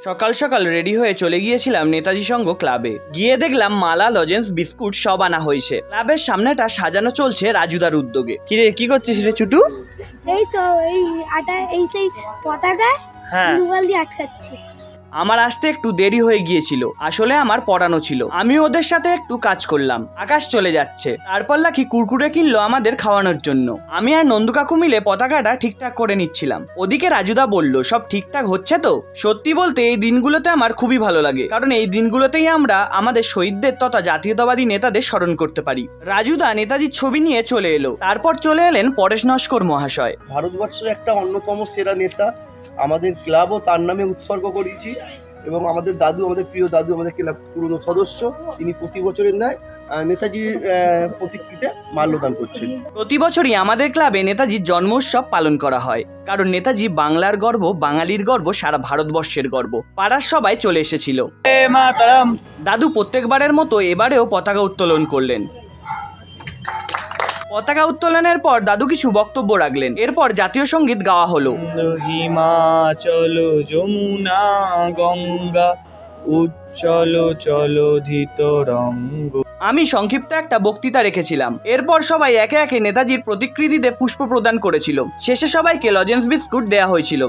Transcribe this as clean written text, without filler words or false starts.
সকাল সকাল রেডি হয়ে চলে গিয়েছিলাম নেতাজি সংঘ ক্লাবে। গিয়ে দেখলাম মালা, লজেন্স, বিস্কুট সব আনা হয়েছে। ক্লাবের সামনেটা সাজানো চলছে রাজুদার উদ্যোগে। কিরে, কি করছিস রে চুটু? এই তো এই আটা এই সেই পতাকা গ্লুবাল দিয়ে আটকাচ্ছি। আমার আসতে একটু দেরি হয়ে গিয়েছিল, আসলে আমার পড়ানো ছিল। আমি ওদের সাথে একটু কাজ করলাম। আকাশ চলে যাচ্ছে, তারপর লাকি কুরকুরে কিনলো আমাদের খাওয়ানোর জন্য। আমি আর নন্দু কাকু মিলে পতাকাটা ঠিকঠাক করে নিচ্ছিলাম। ওদিকে রাজুদা বলল, সব ঠিকঠাক হচ্ছে তো? সত্যি বলতে এই দিনগুলোতে আমার খুবই ভালো লাগে, কারণ এই দিনগুলোতেই আমরা আমাদের শহীদদের তথা জাতীয়তাবাদী নেতাদের স্মরণ করতে পারি। রাজুদা নেতাজির ছবি নিয়ে চলে এলো। তারপর চলে এলেন পরেশ নস্কর মহাশয়। ভারতবর্ষের একটা অন্যতম সেরা নেতা, আমাদের ক্লাবও তার নামে উৎসর্গ করেছি। এবং আমাদের দাদু, আমাদের প্রিয় দাদু, আমাদের ক্লাব পুরনো সদস্য, তিনি প্রতি বছরের ন্যায় নেতাজির প্রতিকৃতিতে মাল্যদান করছেন। প্রতি বছরই আমাদের ক্লাবে নেতাজির জন্ম উৎসব পালন করা হয়, কারণ নেতাজি বাংলার গর্ব, বাঙালির গর্ব, সারা ভারতবর্ষের গর্ব। পাড়ার সবাই চলে এসেছিল। দাদু প্রত্যেকবারের মতো এবারেও পতাকা উত্তোলন করলেন। পতাকা উত্তোলনের পর দাদু কিছু বক্তব্য রাখলেন। এরপর জাতীয় সঙ্গীত গাওয়া হলো। হিমাচল যমুনা গঙ্গা উজ্জ্বল চলোধিত রঙ্গ। আমি সংক্ষিপ্ত একটা বক্তৃতা রেখেছিলাম। এরপর সবাই একে একে নেতাজির প্রতিকৃতিতে পুষ্প প্রদান করেছিল। শেষে সবাইকে লজেন্স বিস্কুট দেয়া হয়েছিল।